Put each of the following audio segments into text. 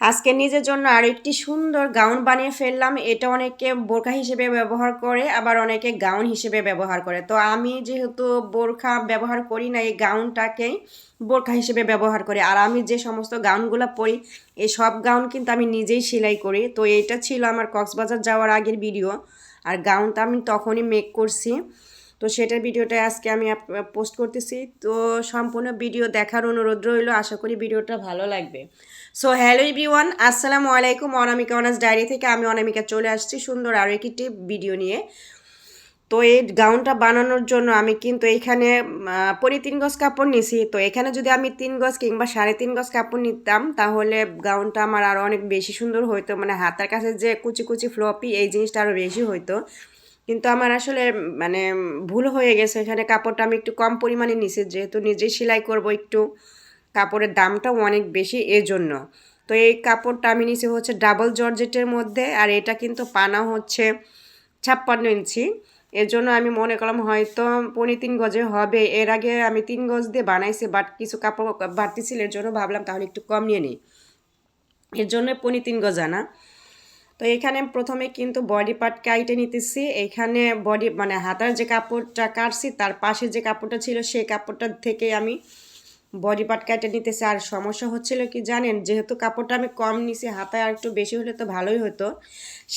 আজকে নিজের জন্য আরও একটি সুন্দর গাউন বানিয়ে ফেললাম। এটা অনেকে বোরখা হিসেবে ব্যবহার করে, আবার অনেকে গাউন হিসেবে ব্যবহার করে। তো আমি যেহেতু বোরখা ব্যবহার করি না, এই গাউনটাকেই বোরখা হিসেবে ব্যবহার করি। আর আমি যে সমস্ত গাউনগুলো পরি, এই সব গাউন কিন্তু আমি নিজেই সেলাই করি। তো এইটা ছিল আমার কক্সবাজার যাওয়ার আগের ভিডিও, আর গাউনটা আমি তখনই মেক করছি। তো সেটার ভিডিওটা আজকে আমি পোস্ট করতেছি। তো সম্পূর্ণ ভিডিও দেখার অনুরোধ রইল, আশা করি ভিডিওটা ভালো লাগবে। সো হ্যালো এভরিওয়ান, আসসালামু আলাইকুম। অনামিকা অনার্স ডায়েরি থেকে আমি অনামিকা চলে আসছি সুন্দর আরও একটি ভিডিও নিয়ে। তো এই গাউনটা বানানোর জন্য আমি কিন্তু এইখানে 3 গজ কাপড় নিছি। তো এখানে যদি আমি 3 গজ কিংবা 3.5 গজ কাপড় নিতাম, তাহলে গাউনটা আমার আরও অনেক বেশি সুন্দর হইতো। মানে হাতের কাছে যে কুচি কুচি ফ্লপি, এই জিনিসটা আরও বেশি হইতো। কিন্তু আমার আসলে মানে ভুল হয়ে গেছে, এখানে কাপড়টা আমি একটু কম পরিমাণে নিছি, যেহেতু নিজেই সেলাই করব, একটু কাপড়ের দামটাও অনেক বেশি এজন্য। তো এই কাপড়টা আমি নিছি হচ্ছে ডাবল জর্জেটের মধ্যে, আর এটা কিন্তু পানা হচ্ছে 56 ইঞ্চি। এর জন্য আমি মনে করলাম হয়তো 3.5 গজে হবে। এর আগে আমি 3 গজ দিয়ে বানাইছি, বাট কিছু কাপড় বাড়তি ছিল, এর জন্য ভাবলাম তাহলে একটু কম নিয়ে নিই, এর জন্য 3.5 গজ আনা। তো এখানে প্রথমে কিন্তু বডি পার্ট কাইটে নিতেছি। এখানে বডি মানে হাতার যে কাপড়টা কাটছি, তার পাশে যে কাপড়টা ছিল সেই কাপড়টা থেকে আমি বডি পার্ট কাটে নিতেছি। আর সমস্যা হচ্ছিল কি জানেন, যেহেতু কাপড়টা আমি কম নিছি, হাতায় আর একটু বেশি হলে তো ভালোই হতো।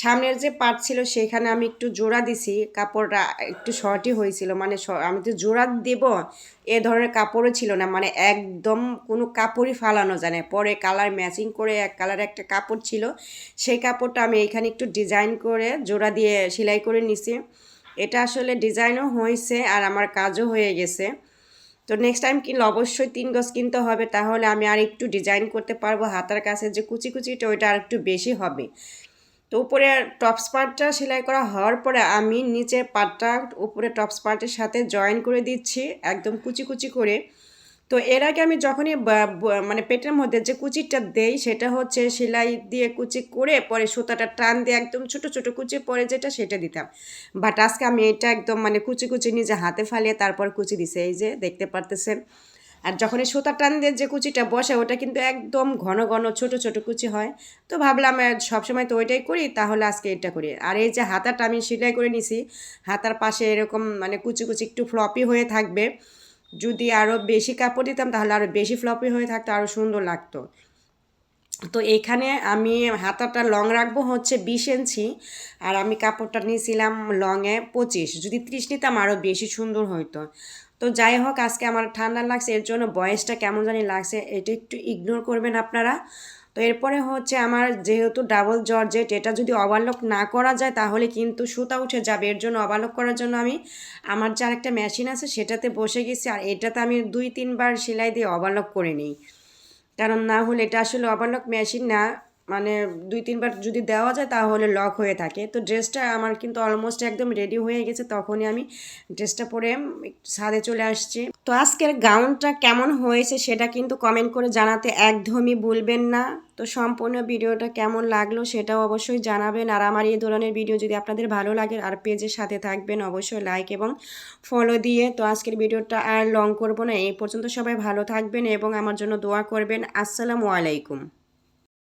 সামনের যে পার্ট ছিল সেখানে আমি একটু জোড়া দিছি, কাপড়টা একটু শর্টই হয়েছিল। মানে আমি তো জোড়া দেব এ ধরনের কাপড়ও ছিল না, মানে একদম কোনো কাপড়ই ফালানো যায় না। পরে কালার ম্যাচিং করে এক কালারের একটা কাপড় ছিল, সেই কাপড়টা আমি এইখানে একটু ডিজাইন করে জোড়া দিয়ে সেলাই করে নিছি। এটা আসলে ডিজাইনও হয়েছে আর আমার কাজও হয়ে গেছে। তো নেক্সট টাইম কিনলে অবশ্যই 3 গজ কিনতে হবে, তাহলে আমি আর একটু ডিজাইন করতে পারবো। হাতার কাছে যে কুচি কুচিটা ওইটা আর একটু বেশি হবে। তো উপরে টপস পার্টটা সেলাই করা হওয়ার পরে আমি নিচের পার্টটা উপরে টপস পার্টের সাথে জয়েন করে দিচ্ছি একদম কুচি কুচি করে। তো এর আগে আমি যখনই মানে পেটের মধ্যে যে কুচিটা দেই, সেটা হচ্ছে সেলাই দিয়ে কুচি করে পরে সুতাটা টান দিয়ে একদম ছোট ছোট কুচি পরে যেটা সেটা দিতাম। বাট আজকে আমি এটা একদম মানে কুচি কুচি নিজে হাতে ফালিয়ে তারপর কুচি দিছে, এই যে দেখতে পারতেছেন। আর যখন এই সুতা টান দিয়ে যে কুচিটা বসে, ওটা কিন্তু একদম ঘন ঘন ছোট ছোট কুচি হয়। তো ভাবলাম সবসময় তো ওইটাই করি, তাহলে আজকে এটা করি। আর এই যে হাতাটা আমি সেলাই করে নিছি, হাতার পাশে এরকম মানে কুচি কুচি একটু ফ্লপি হয়ে থাকবে। যদি আরও বেশি কাপড় দিতাম তাহলে আরও বেশি ফ্লপি হয়ে থাকতো, আরও সুন্দর লাগতো। তো এখানে আমি হাতাটা লং রাখবো হচ্ছে 20 ইঞ্চি, আর আমি কাপড়টা নিয়েছিলাম লংয়ে 25। যদি 30 নিতাম আরও বেশি সুন্দর হইতো। তো যাই হোক, আজকে আমার ঠান্ডা লাগছে, এর জন্য ভয়েসটা কেমন জানি লাগছে, এটা একটু ইগনোর করবেন আপনারা। তো এরপরে হচ্ছে আমার যেহেতু ডাবল জর্জেট, এটা যদি ওভারলক না করা যায় তাহলে কিন্তু সুতা উঠে যাবে। এর জন্য ওভারলক করার জন্য আমি আমার যে আরেকটা মেশিন আছে সেটাতে বসে গেছি, আর এটাতে আমি 2-3 বার সেলাই দিয়ে ওভারলক করে নিই। কারণ না হলে এটা আসলে ওভারলক মেশিন না, মানে 2-3 বার যদি দেওয়া যায় তাহলে লক হয়ে থাকে। তো ড্রেসটা আমার কিন্তু অলমোস্ট একদম রেডি হয়ে গেছে, তখনই আমি ড্রেসটা পরে ছাদে চলে আসছি। তো আজকের গাউনটা কেমন হয়েছে সেটা কিন্তু কমেন্ট করে জানাতে একদমই ভুলবেন না। তো সম্পূর্ণ ভিডিওটা কেমন লাগলো সেটাও অবশ্যই জানাবেন। আর আমার এই ধরনের ভিডিও যদি আপনাদের ভালো লাগে আর পেজের সাথে থাকবেন অবশ্যই লাইক এবং ফলো দিয়ে। তো আজকের ভিডিওটা আর লং করব না, এই পর্যন্ত সবাই ভালো থাকবেন এবং আমার জন্য দোয়া করবেন। আসসালামু আলাইকুম।